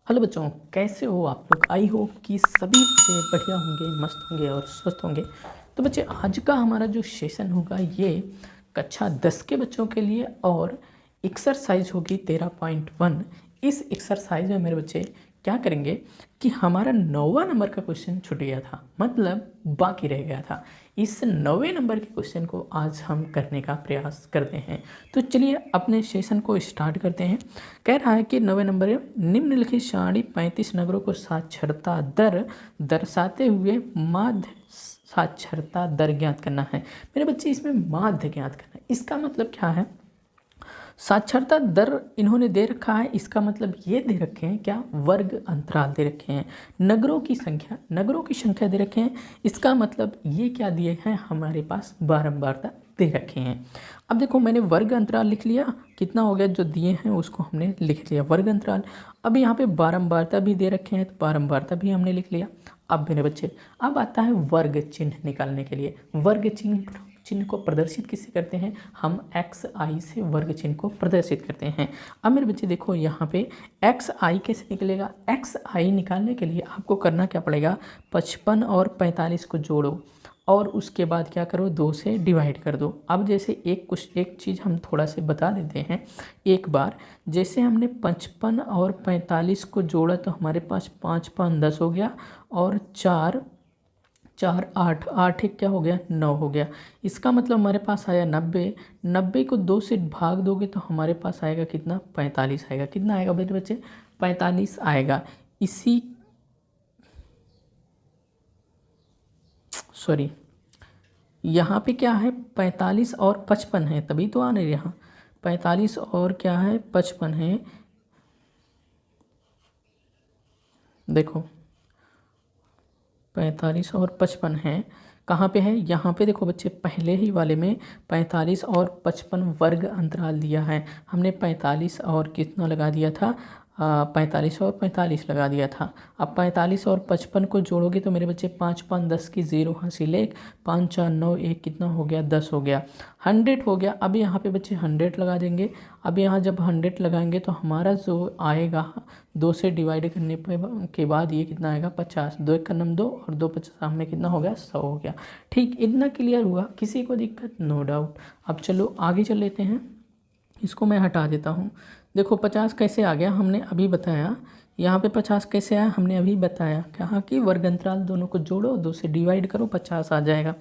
Hello बच्चों, कैसे हो आप लोग। आई होप कि सभी बच्चे बढ़िया होंगे, मस्त होंगे और स्वस्थ होंगे। तो बच्चे, आज का हमारा जो सेशन होगा ये कक्षा 10 के बच्चों के लिए और एक्सरसाइज होगी 13.1। इस एक्सरसाइज में मेरे बच्चे क्या करेंगे कि हमारा 9वां नंबर का क्वेश्चन छूट गया था, मतलब बाकी रह गया था। इस 9वें नंबर के क्वेश्चन को आज हम करने का प्रयास करते हैं। तो चलिए अपने सेशन को स्टार्ट करते हैं। कह रहा है कि 9वें नंबर में निम्नलिखित सारणी 35 नगरों को साक्षरता दर दर्शाते हुए माध्य साक्षरता दर ज्ञात करना है। मेरे बच्चे, इसमें माध्य ज्ञात करना है, इसका मतलब क्या है। साक्षरता दर इन्होंने दे रखा है, इसका मतलब ये दे रखे हैं क्या, वर्ग अंतराल दे रखे हैं। नगरों की संख्या दे रखे हैं, इसका मतलब ये क्या दिए हैं हमारे पास, बारंबारता दे रखे हैं। अब देखो, मैंने वर्ग अंतराल लिख लिया, कितना हो गया, जो दिए हैं उसको हमने लिख लिया वर्ग अंतराल। अब यहाँ पे बारंबारता भी दे रखे हैं, तो बारंबारता भी हमने लिख लिया। अब मेरे बच्चे, अब आता है वर्ग चिन्ह निकालने के लिए। वर्ग चिन्ह को प्रदर्शित किससे करते हैं हम, एक्स आई से वर्ग चिन्ह को प्रदर्शित करते हैं। अब मेरे बच्चे देखो, यहाँ पे एक्स आई कैसे निकलेगा। एक्स आई निकालने के लिए आपको करना क्या पड़ेगा, 55 और 45 को जोड़ो और उसके बाद क्या करो, 2 से डिवाइड कर दो। अब जैसे एक चीज़ हम थोड़ा से बता देते हैं एक बार। जैसे हमने 55 और 45 को जोड़ा तो हमारे पास 5 5 10 हो गया और 4 4 8 8 एक क्या हो गया, 9 हो गया। इसका मतलब हमारे पास आया 90। 90 को 2 से भाग दोगे तो हमारे पास आएगा कितना, 45 आएगा। कितना आएगा मेरे बच्चे, 45 आएगा। इसी सॉरी, यहाँ पे क्या है, 45 और 55 है, तभी तो आ नहीं यहाँ। 45 और क्या है, 55 है। देखो 45 और 55 है, कहाँ पे है, यहाँ पे देखो बच्चे, पहले ही वाले में 45 और 55 वर्ग अंतराल दिया है। हमने 45 और कितना लगा दिया था, 45 और 45 लगा दिया था। अब 45 और 55 को जोड़ोगे तो मेरे बच्चे 5 5 10 की 0 हासिल 1, 5 4 9 1 कितना हो गया, 10 हो गया, 100 हो गया। अब यहाँ पे बच्चे 100 लगा देंगे। अब यहाँ जब 100 लगाएंगे तो हमारा जो आएगा 2 से डिवाइड करने के बाद ये कितना आएगा, 50। 2 1 का नम 2 और 2 50 में कितना हो गया, 100 हो गया। ठीक, इतना क्लियर हुआ, किसी को दिक्कत, नो डाउट। अब चलो आगे चल लेते हैं, इसको मैं हटा देता हूँ। देखो 50 कैसे आ गया, हमने अभी बताया। यहाँ पे 50 कैसे आया, हमने अभी बताया। कहाँ कि वर्ग अंतराल दोनों को जोड़ो, 2 से डिवाइड करो, 50 आ जाएगा।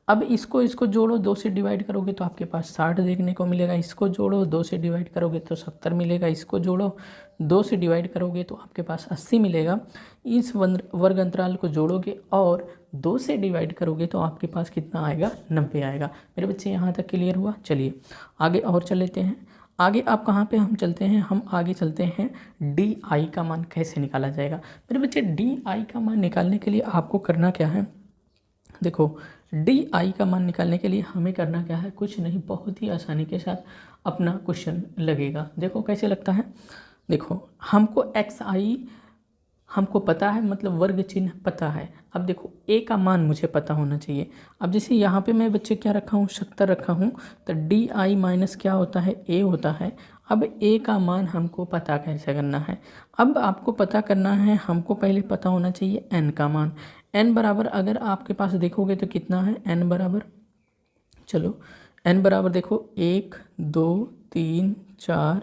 अब इसको जोड़ो, 2 से डिवाइड करोगे तो आपके पास 60 देखने को मिलेगा। इसको जोड़ो, 2 से डिवाइड करोगे तो 70 मिलेगा। इसको जोड़ो, 2 से डिवाइड करोगे तो आपके पास 80 मिलेगा। इस वर्ग अंतराल को जोड़ोगे और 2 से डिवाइड करोगे तो आपके पास कितना आएगा, 90 आएगा। मेरे बच्चे यहाँ तक क्लियर हुआ। चलिए आगे और चल लेते हैं। आगे आप कहाँ पे हम चलते हैं, हम आगे चलते हैं डी आई का मान कैसे निकाला जाएगा। मेरे बच्चे, डी आई का मान निकालने के लिए आपको करना क्या है, देखो डी आई का मान निकालने के लिए हमें करना क्या है, कुछ नहीं, बहुत ही आसानी के साथ अपना क्वेश्चन लगेगा। देखो कैसे लगता है, देखो हमको एक्स आई हमको पता है, मतलब वर्ग चिन्ह पता है। अब देखो ए का मान मुझे पता होना चाहिए। अब जैसे यहाँ पे मैं बच्चे क्या रखा हूँ, 70 रखा हूँ, तो डी आई माइनस क्या होता है, ए होता है। अब ए का मान हमको पता कैसे करना है, अब आपको पता करना है, हमको पहले पता होना चाहिए एन का मान। एन बराबर अगर आपके पास देखोगे तो कितना है, एन बराबर, चलो एन बराबर देखो 1 2 3 4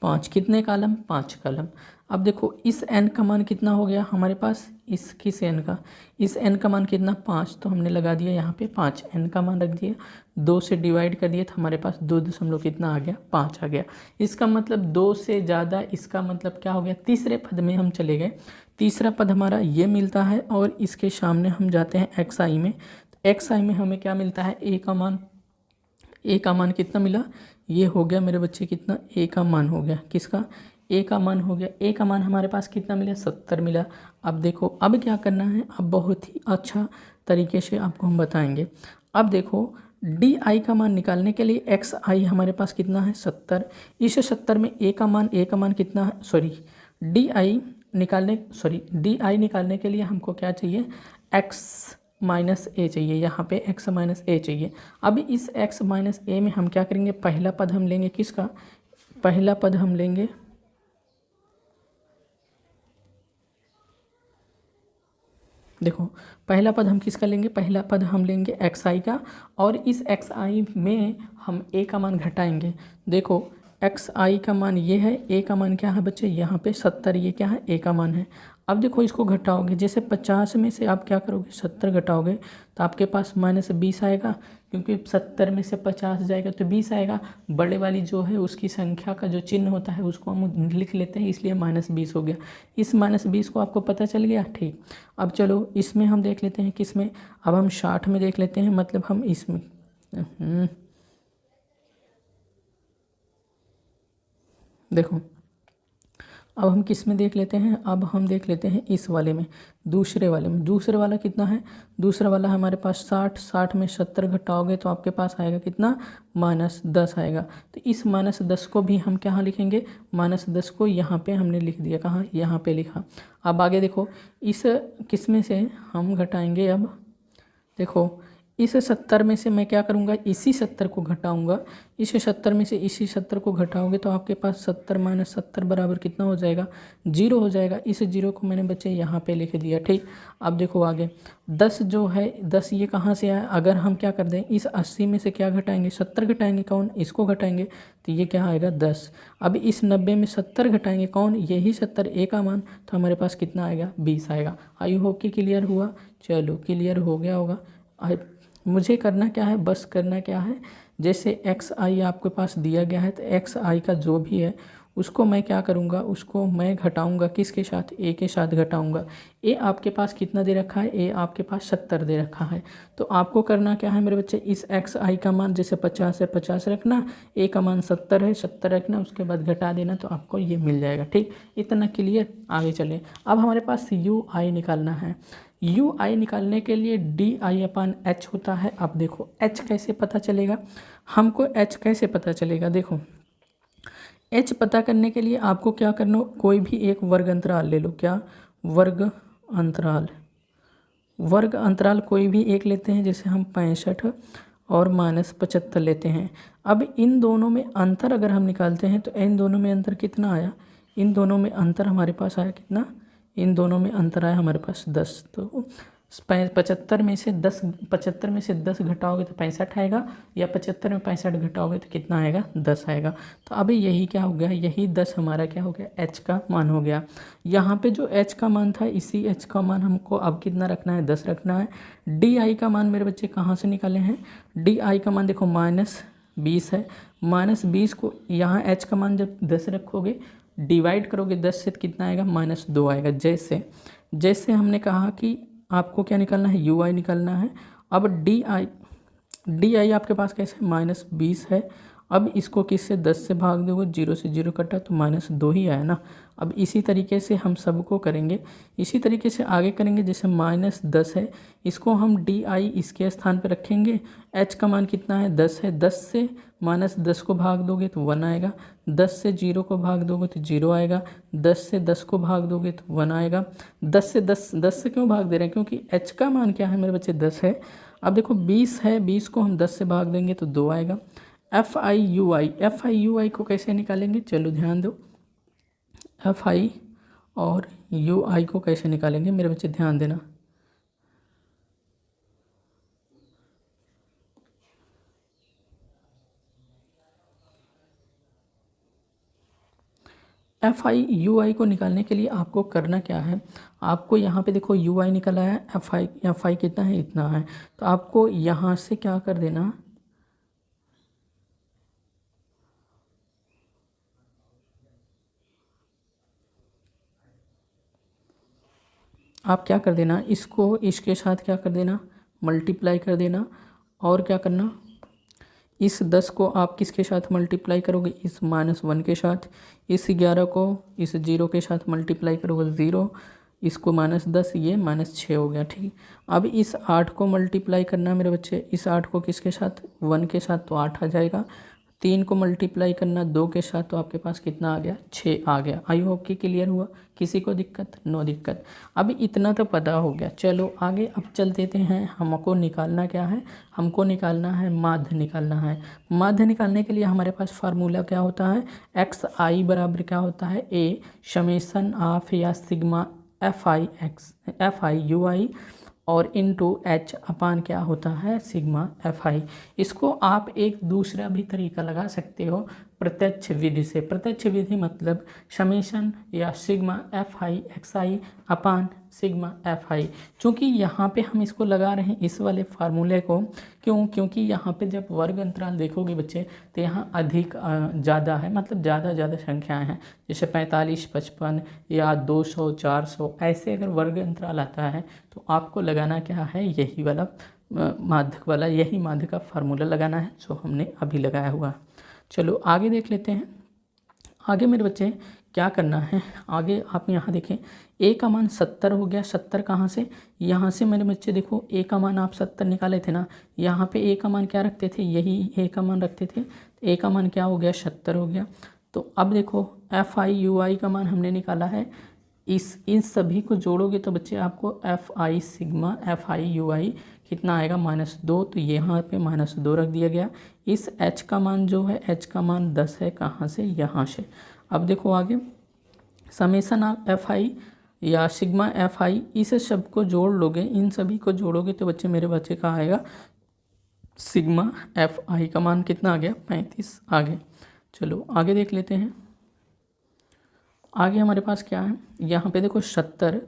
5, कितने कॉलम, 5 कॉलम। अब देखो इस एन का मान कितना हो गया हमारे पास, इस किस एन का, इस एन का मान कितना, 5, तो हमने लगा दिया यहाँ पे 5, एन का मान रख दिया। 2 से डिवाइड कर दिया तो हमारे पास 2 दशमलव कितना आ गया, 5 आ गया। इसका मतलब 2 से ज़्यादा, इसका मतलब क्या हो गया, तीसरे पद में हम चले गए। तीसरा पद हमारा ये मिलता है और इसके सामने हम जाते हैं एक्स आई में। एक्स आई में हमें क्या मिलता है, ए का मान। ए का मान कितना मिला, ये हो गया मेरे बच्चे कितना, ए का मान हो गया, किसका, ए का मान हो गया। ए का मान हमारे पास कितना मिला, 70 मिला। अब देखो अब क्या करना है, अब बहुत ही अच्छा तरीके से आपको हम बताएंगे। अब देखो डी आई का मान निकालने के लिए एक्स आई हमारे पास कितना है, 70। इस 70 में ए का मान कितना है, डी आई डी आई निकालने के लिए हमको क्या चाहिए, एक्स माइनस ए चाहिए। यहाँ पे x माइनस ए चाहिए। अब इस x माइनस ए में हम क्या करेंगे, पहला पद हम लेंगे, किसका, पहला पद हम लेंगे देखो पहला पद हम किसका लेंगे, पहला पद हम लेंगे एक्स आई का, और इस एक्स आई में हम ए का मान घटाएंगे। देखो एक्स आई का मान ये है, ए का मान क्या है बच्चे, यहाँ पे 70, ये क्या है, ए का मान है। अब देखो इसको घटाओगे, जैसे 50 में से आप क्या करोगे, 70 घटाओगे तो आपके पास -20 आएगा, क्योंकि 70 में से 50 जाएगा तो 20 आएगा। बड़े वाली जो है उसकी संख्या का जो चिन्ह होता है उसको हम लिख लेते हैं, इसलिए -20 हो गया। इस -20 को आपको पता चल गया, ठीक। अब चलो इसमें हम देख लेते हैं, किसमें, अब हम 60 में देख लेते हैं, मतलब हम इसमें देखो अब हम किस में देख लेते हैं, अब हम देख लेते हैं इस वाले में, दूसरे वाले में। दूसरे वाला कितना है, दूसरा वाला हमारे पास 60, 60 में 70 घटाओगे तो आपके पास आएगा कितना, -10 आएगा। तो इस -10 को भी हम कहाँ लिखेंगे, -10 को यहाँ पे हमने लिख दिया, कहाँ, यहाँ पे लिखा। अब आगे देखो इस किस में से हम घटाएंगे, अब देखो इस 70 में से मैं क्या करूँगा, इसी 70 को घटाऊँगा, इस 70 में से इसी 70 को घटाओगे तो आपके पास 70 - 70 बराबर कितना हो जाएगा, 0 हो जाएगा। इस 0 को मैंने बच्चे यहाँ पे लिख दिया, ठीक। अब देखो आगे 10 जो है, 10 ये कहाँ से आया, अगर हम क्या कर दें, इस 80 में से क्या घटाएंगे, 70 घटाएंगे, कौन, इसको घटाएंगे, तो ये क्या आएगा 10। अब इस 90 में 70 घटाएंगे, कौन, यही 70, ए का मान, तो हमारे पास कितना आएगा, 20 आएगा। आई होप कि क्लियर हुआ, चलो क्लियर हो गया होगा। मुझे करना क्या है, बस करना क्या है, जैसे एक्स आई आपके पास दिया गया है तो एक्स आई का जो भी है उसको मैं क्या करूँगा, उसको मैं घटाऊँगा, किसके साथ, ए के साथ घटाऊँगा। ए आपके पास कितना दे रखा है, ए आपके पास 70 दे रखा है। तो आपको करना क्या है मेरे बच्चे, इस एक्स आई का मान जैसे 50 है 50 रखना, ए का मान 70 है 70 रखना, उसके बाद घटा देना तो आपको ये मिल जाएगा, ठीक। इतना क्लियर, आगे चलें। अब हमारे पास यू आई निकालना है। यू आई निकालने के लिए DI/H होता है। अब देखो H कैसे पता चलेगा, हमको H कैसे पता चलेगा, देखो H पता करने के लिए आपको क्या करना, कोई भी एक वर्ग अंतराल ले लो, क्या, वर्ग अंतराल, वर्ग अंतराल कोई भी एक लेते हैं, जैसे हम 65 और -75 लेते हैं। अब इन दोनों में अंतर अगर हम निकालते हैं तो इन दोनों में अंतर कितना आया, इन दोनों में अंतर हमारे पास आया कितना, इन दोनों में अंतर आया हमारे पास 10। तो 75 में से 10, 75 में से 10 घटाओगे तो 65 आएगा, या 75 में 65 घटाओगे तो कितना आएगा, 10 आएगा। तो अभी यही क्या हो गया, यही 10 हमारा क्या हो गया, H का मान हो गया। यहाँ पे जो H का मान था, इसी H का मान हमको अब कितना रखना है, 10 रखना है। DI का मान मेरे बच्चे कहाँ से निकाले हैं, DI का मान देखो -20 है, -20 को यहाँ H का मान जब 10 रखोगे, डिवाइड करोगे 10 से तो कितना आएगा, -2 आएगा। जैसे जैसे हमने कहा कि आपको क्या निकालना है, UI निकालना है। अब DI आपके पास कैसे, -20 है। अब इसको किससे, 10 से भाग दोगे, 0 से 0 कटा तो -2 ही आया ना। अब इसी तरीके से हम सबको करेंगे, इसी तरीके से आगे करेंगे। जैसे -10 है, इसको हम DI इसके स्थान पर रखेंगे। H का मान कितना है, 10 है, 10 से -10 को भाग दोगे तो 1 आएगा, 10 से 0 को भाग दोगे तो 0 आएगा, 10 से 10 को भाग दोगे तो 1 आएगा। 10 से 10 से क्यों भाग दे रहे हैं, क्योंकि H का मान क्या है मेरे बच्चे, 10 है। अब देखो 20 है, 20 को हम 10 से भाग देंगे तो 2 आएगा। FI/UI को कैसे निकालेंगे, चलो ध्यान दो। FI और UI को कैसे निकालेंगे मेरे बच्चे, ध्यान देना। FI/UI को निकालने के लिए आपको करना क्या है, आपको यहाँ पे देखो UI निकला है, FI कितना है, इतना है। तो आपको यहाँ से क्या कर देना, आप क्या कर देना, इसको इसके साथ क्या कर देना, मल्टीप्लाई कर देना। और क्या करना, इस 10 को आप किसके साथ मल्टीप्लाई करोगे, इस -1 के साथ। इस 11 को इस 0 के साथ मल्टीप्लाई करोगे, 0, इसको -10, ये -6 हो गया, ठीक। अब इस 8 को मल्टीप्लाई करना मेरे बच्चे, इस 8 को किसके साथ, 1 के साथ, तो 8 आ जाएगा। 3 को मल्टीप्लाई करना 2 के साथ, तो आपके पास कितना आ गया, 6 आ गया। आई होप कि क्लियर हुआ, किसी को दिक्कत, नो दिक्कत। अब इतना तो पता हो गया, चलो आगे अब चल देते हैं। हमको निकालना क्या है, हमको निकालना है माध्य निकालना है। माध्य निकालने के लिए हमारे पास फार्मूला क्या होता है, XI बराबर क्या होता है, A समेसन ऑफ या सिग्मा FI/UI और इनटू H अपान क्या होता है सिग्मा FI। इसको आप एक दूसरा भी तरीका लगा सकते हो प्रत्यक्ष विधि से। प्रत्यक्ष विधि मतलब समेशन या सिग्मा FI/XI अपान सिग्मा FI। चूँकि यहाँ पे हम इसको लगा रहे हैं इस वाले फार्मूले को, क्योंकि यहाँ पे जब वर्ग अंतराल देखोगे बच्चे तो यहाँ अधिक ज़्यादा है, मतलब ज़्यादा संख्याएं हैं, जैसे 45, 55 या 200, 400 ऐसे अगर वर्ग अंतराल आता है तो आपको लगाना क्या है, यही वाला माध्यक वाला, यही माध्यक का फार्मूला लगाना है जो हमने अभी लगाया हुआ है। चलो आगे देख लेते हैं। आगे मेरे बच्चे क्या करना है, आगे आप यहाँ देखें a का मान 70 हो गया। 70 कहाँ से, यहाँ से मेरे बच्चे देखो a का मान आप 70 निकाले थे ना, यहाँ पे a का मान क्या रखते थे, यही a का मान रखते थे, a का मान क्या हो गया 70 हो गया। तो अब देखो FI/UI का मान हमने निकाला है, इन सभी को जोड़ोगे तो बच्चे आपको FI सिग्मा FI/UI कितना आएगा -2, तो यहाँ पे -2 रख दिया गया। इस H का मान जो है, H का मान 10 है, कहाँ से, यहाँ से। अब देखो आगे समेसन आप FI या सिग्मा FI इस सब को जोड़ लोगे, इन सभी को जोड़ोगे तो बच्चे मेरे बच्चे का आएगा सिग्मा FI का मान कितना आ गया 35 आगे। चलो आगे देख लेते हैं। आगे हमारे पास क्या है, यहाँ पे देखो 70,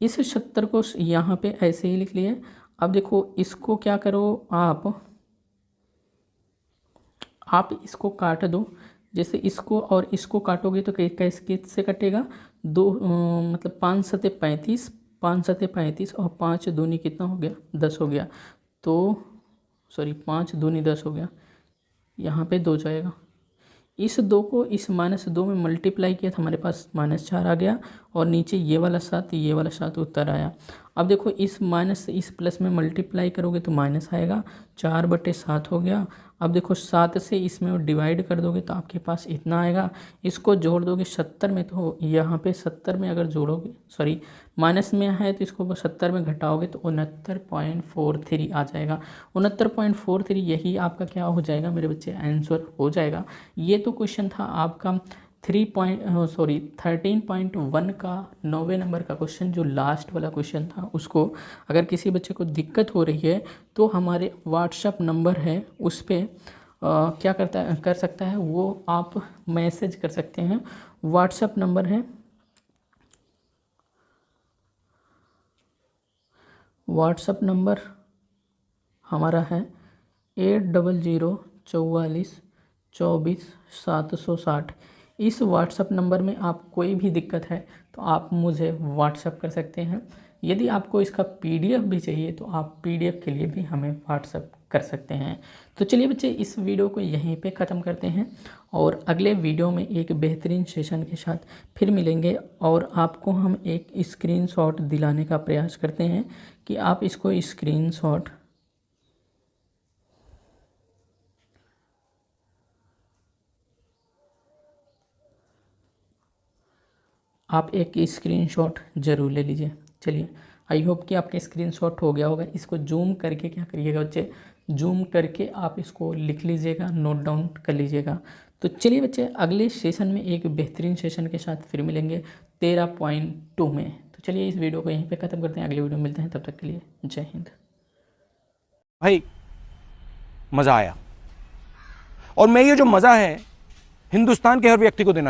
इस 70 को यहाँ पे ऐसे ही लिख लिए। अब देखो इसको क्या करो, आप इसको काट दो, जैसे इसको और इसको काटोगे तो किससे कटेगा, मतलब 5 सते 35, 5 सते 35 और 5 दूनी कितना हो गया 10 हो गया, तो सॉरी 5 दूनी 10 हो गया, यहाँ पे 2 जाएगा। इस 2 को इस -2 में मल्टीप्लाई किया तो हमारे पास -4 आ गया, और नीचे ये वाला 7, ये वाला 7 उत्तर आया। अब देखो इस माइनस से इस प्लस में मल्टीप्लाई करोगे तो माइनस आएगा, 4/7 हो गया। अब देखो 7 से इसमें डिवाइड कर दोगे तो आपके पास इतना आएगा। इसको जोड़ दोगे 70 में, तो यहाँ पे 70 में अगर जोड़ोगे, सॉरी माइनस में है तो इसको 70 में घटाओगे तो 69.43 आ जाएगा। 69.43 यही आपका क्या हो जाएगा मेरे बच्चे, आंसर हो जाएगा। ये तो क्वेश्चन था आपका 13.1 का 9वें नंबर का क्वेश्चन, जो लास्ट वाला क्वेश्चन था। उसको अगर किसी बच्चे को दिक्कत हो रही है तो हमारे व्हाट्सएप नंबर है उस पर क्या कर सकता है, वो आप मैसेज कर सकते हैं। व्हाट्सएप नंबर है, व्हाट्सएप नंबर हमारा है 8004244760। इस व्हाट्सएप नंबर में आप कोई भी दिक्कत है तो आप मुझे व्हाट्सएप कर सकते हैं। यदि आपको इसका PDF भी चाहिए तो आप PDF के लिए भी हमें व्हाट्सएप कर सकते हैं। तो चलिए बच्चे इस वीडियो को यहीं पे ख़त्म करते हैं, और अगले वीडियो में एक बेहतरीन सेशन के साथ फिर मिलेंगे, और आपको हम एक स्क्रीनशॉट दिलाने का प्रयास करते हैं कि आप इसको स्क्रीनशॉट आप एक स्क्रीनशॉट ज़रूर ले लीजिए। चलिए आई होप कि आपके स्क्रीनशॉट हो गया होगा। इसको जूम करके क्या करिएगा बच्चे, जूम करके आप इसको लिख लीजिएगा, नोट डाउन कर लीजिएगा। तो चलिए बच्चे अगले सेशन में एक बेहतरीन सेशन के साथ फिर मिलेंगे 13.2 में। तो चलिए इस वीडियो को यहीं पे ख़त्म करते हैं, अगले वीडियो में मिलते हैं, तब तक के लिए जय हिंद। भाई मज़ा आया, और मैं ये जो मज़ा है हिंदुस्तान के हर व्यक्ति को देना चाहता हूं।